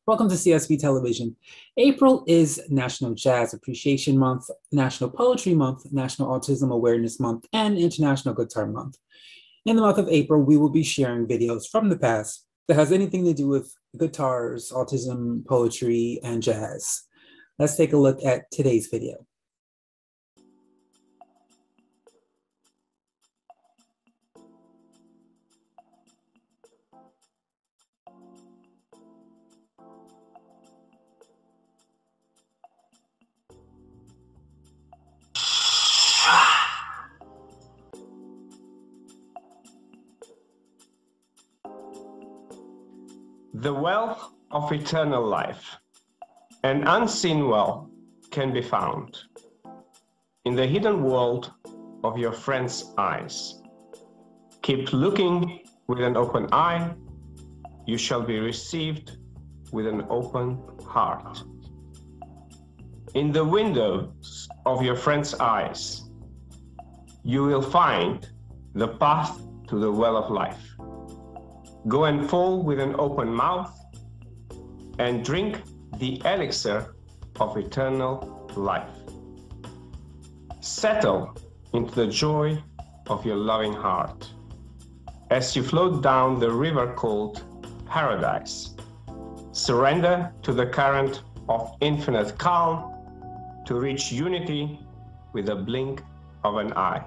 Welcome to CSB Television. April is National Jazz Appreciation Month, National Poetry Month, National Autism Awareness Month, and International Guitar Month. In the month of April, we will be sharing videos from the past that has anything to do with guitars, autism, poetry, and jazz. Let's take a look at today's video. The well of eternal life, an unseen well, can be found in the hidden world of your friend's eyes. Keep looking with an open eye, you shall be received with an open heart. In the windows of your friend's eyes, you will find the path to the well of life. Go and fall with an open mouth and drink the elixir of eternal life. Settle into the joy of your loving heart as you float down the river called paradise. Surrender to the current of infinite calm to reach unity with a blink of an eye.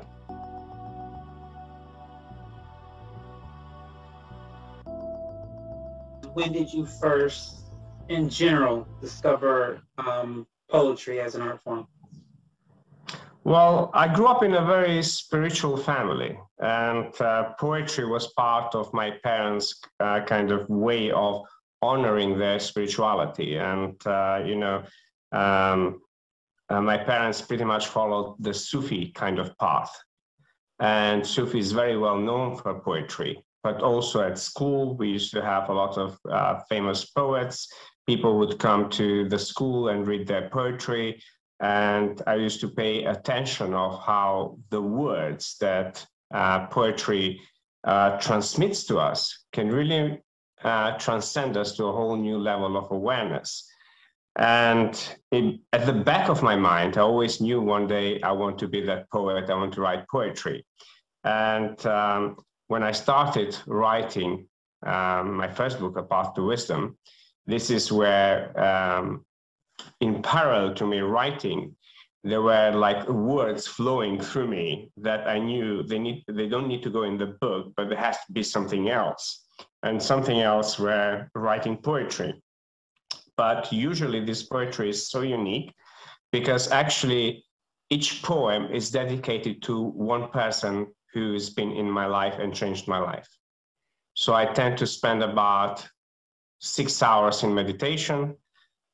When did you first, in general, discover poetry as an art form? Well, I grew up in a very spiritual family, and poetry was part of my parents' kind of way of honoring their spirituality. And, my parents pretty much followed the Sufi kind of path. And Sufi is very well known for poetry. But also at school, we used to have a lot of famous poets. People would come to the school and read their poetry. And I used to pay attention of how the words that poetry transmits to us can really transcend us to a whole new level of awareness. And at the back of my mind, I always knew one day I want to be that poet, I want to write poetry. And when I started writing my first book, A Path to Wisdom, this is where, in parallel to me writing, there were like words flowing through me that I knew they don't need to go in the book, but there has to be something else. And something else were writing poetry. But usually this poetry is so unique because actually each poem is dedicated to one person who's been in my life and changed my life. So I tend to spend about 6 hours in meditation.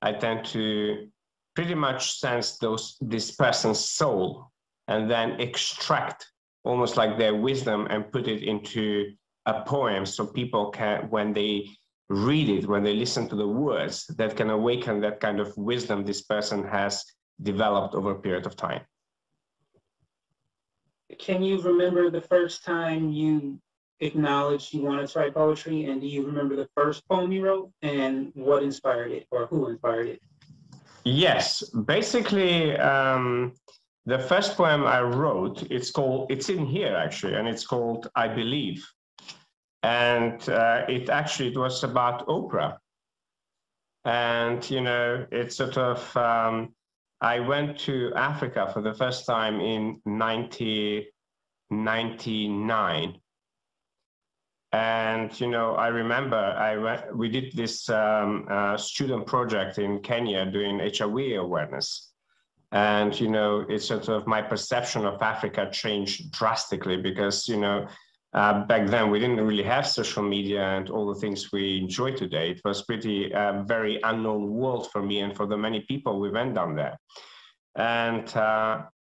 I tend to pretty much sense this person's soul and then extract almost like their wisdom and put it into a poem so people can, when they read it, when they listen to the words, that can awaken that kind of wisdom this person has developed over a period of time. Can you remember the first time you acknowledged you wanted to write poetry? And do you remember the first poem you wrote and what inspired it or who inspired it? Yes, basically, the first poem I wrote, it's in here actually, and it's called I Believe. And it was about Oprah. And, it's sort of, I went to Africa for the first time in 1999. And, I remember we did this student project in Kenya doing HIV awareness. And, it's sort of my perception of Africa changed drastically because, back then we didn't really have social media and all the things we enjoy today. It was pretty very unknown world for me and for the many people we went down there. And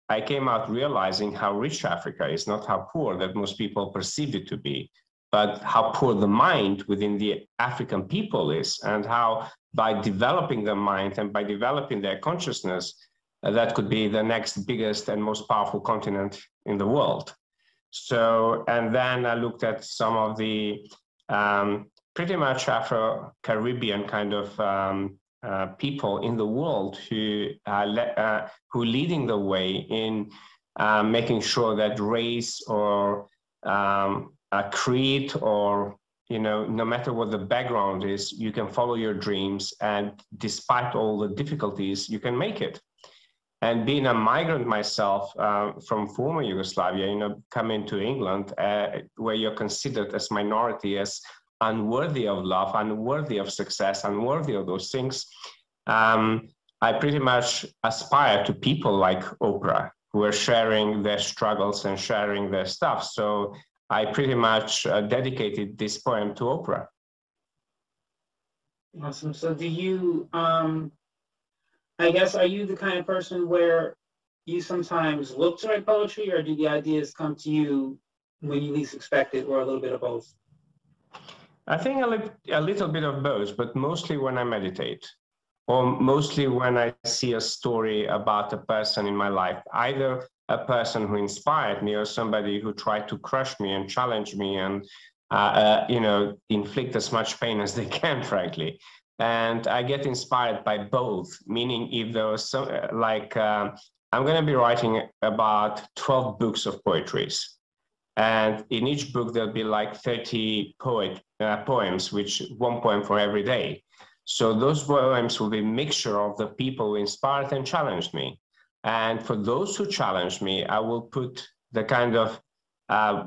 I came out realizing how rich Africa is, not how poor that most people perceived it to be, but how poor the mind within the African people is, and how by developing the mind and by developing their consciousness, that could be the next biggest and most powerful continent in the world. So, and then I looked at some of the pretty much Afro-Caribbean kind of people in the world who leading the way in making sure that race or creed or, you know, no matter what the background is, you can follow your dreams, and despite all the difficulties, you can make it. And being a migrant myself from former Yugoslavia, you know, coming to England, where you're considered as minority, as unworthy of love, unworthy of success, unworthy of those things, I pretty much aspire to people like Oprah, who are sharing their struggles and sharing their stuff. So I pretty much dedicated this poem to Oprah. Awesome. So do you, I guess, are you the kind of person where you sometimes look to write poetry, or do the ideas come to you when you least expect it, or a little bit of both? I think a little bit of both, but mostly when I meditate, or mostly when I see a story about a person in my life, either a person who inspired me or somebody who tried to crush me and challenge me and, you know, inflict as much pain as they can, frankly. And I get inspired by both, meaning if there was some, I'm going to be writing about 12 books of poetries. And in each book, there'll be like 30 poems, which one poem for every day. So those poems will be a mixture of the people who inspired and challenged me. And for those who challenged me, I will put the kind of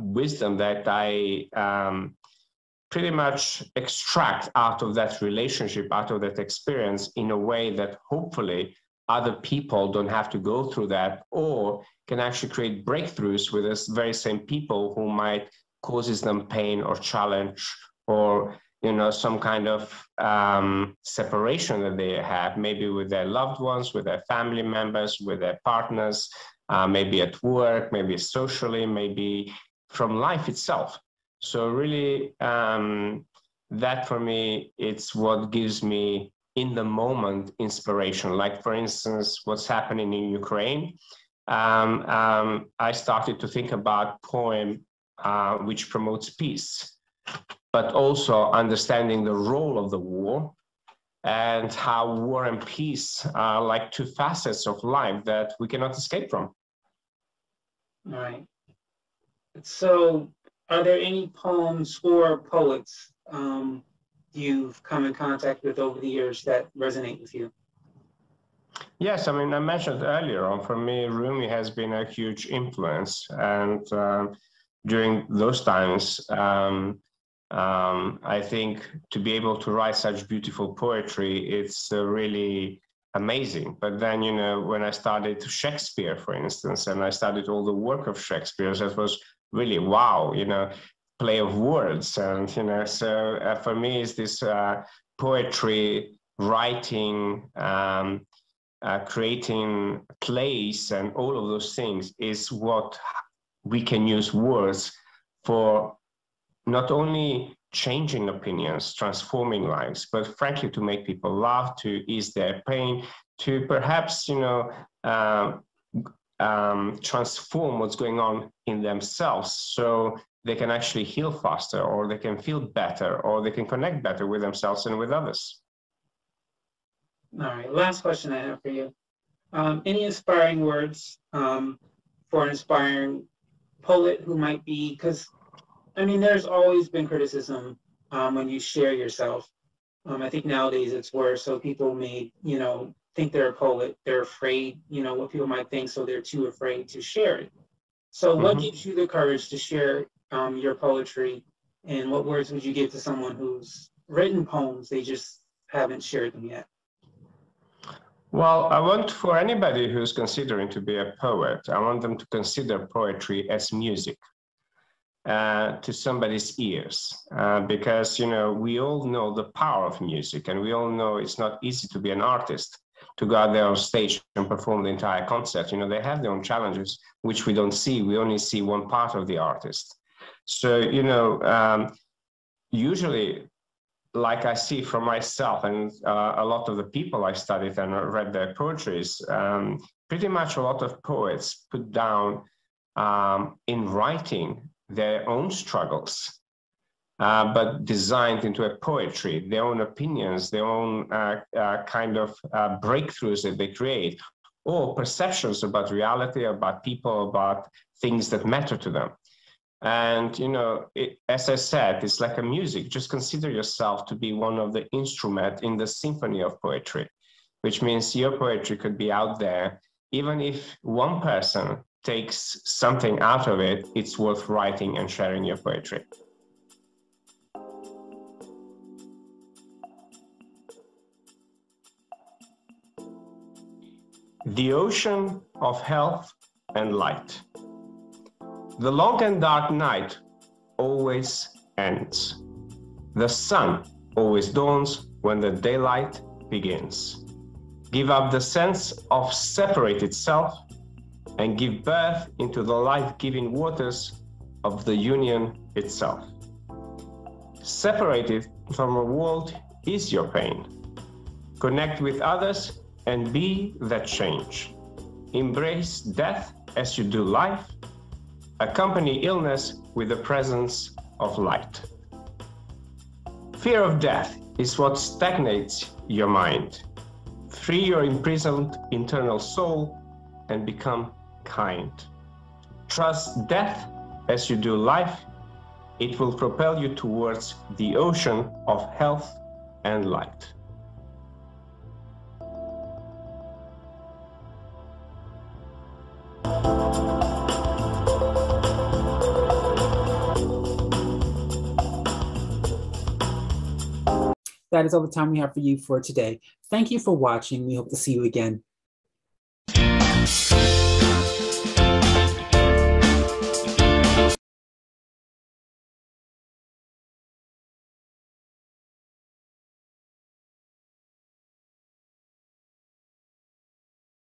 wisdom that I pretty much extract out of that relationship, out of that experience, in a way that hopefully other people don't have to go through that, or can actually create breakthroughs with this very same people who might causes them pain or challenge, or, you know, some kind of separation that they have, maybe with their loved ones, with their family members, with their partners, maybe at work, maybe socially, maybe from life itself. So really, that for me, it's what gives me in the moment inspiration. Like, for instance, what's happening in Ukraine. I started to think about poem which promotes peace, but also understanding the role of the war and how war and peace are like two facets of life that we cannot escape from. All right. So are there any poems or poets you've come in contact with over the years that resonate with you? Yes, I mean, I mentioned earlier on, for me, Rumi has been a huge influence. And during those times, I think to be able to write such beautiful poetry, it's really amazing. But then, you know, when I started Shakespeare, for instance, and I studied all the work of Shakespeare, that was really, wow, you know, play of words. And, you know, so for me, it's this poetry, writing, creating plays and all of those things is what we can use words for, not only changing opinions, transforming lives, but frankly, to make people laugh, to ease their pain, to perhaps, you know, transform what's going on in themselves so they can actually heal faster, or they can feel better, or they can connect better with themselves and with others. All right, last question I have for you. Any inspiring words for an inspiring poet who might be, because I mean, there's always been criticism when you share yourself. I think nowadays it's worse. So people may, you know, think they're a poet. They're afraid, you know, what people might think, so they're too afraid to share it. So what gives you the courage to share your poetry, and what words would you give to someone who's written poems, they just haven't shared them yet? Well, I want for anybody who's considering to be a poet, I want them to consider poetry as music. To somebody's ears, because, you know, we all know the power of music, and we all know it's not easy to be an artist, to go out there on stage and perform the entire concert. You know, they have their own challenges, which we don't see. We only see one part of the artist. So, you know, usually, like I see from myself and a lot of the people I studied and read their poetries, pretty much a lot of poets put down in writing their own struggles. but designed into a poetry, their own opinions, their own kind of breakthroughs that they create, or perceptions about reality, about people, about things that matter to them. And, you know, as I said, it's like a music. Just consider yourself to be one of the instruments in the symphony of poetry, which means your poetry could be out there. Even if one person takes something out of it, it's worth writing and sharing your poetry. The ocean of health and light. The long and dark night always ends. The sun always dawns when the daylight begins. Give up the sense of separated self and give birth into the life-giving waters of the union itself. Separated from a world is your pain. Connect with others and be that change. Embrace death as you do life. Accompany illness with the presence of light. Fear of death is what stagnates your mind. Free your imprisoned internal soul and become kind. Trust death as you do life. It will propel you towards the ocean of health and light. That is all the time we have for you for today. Thank you for watching. We hope to see you again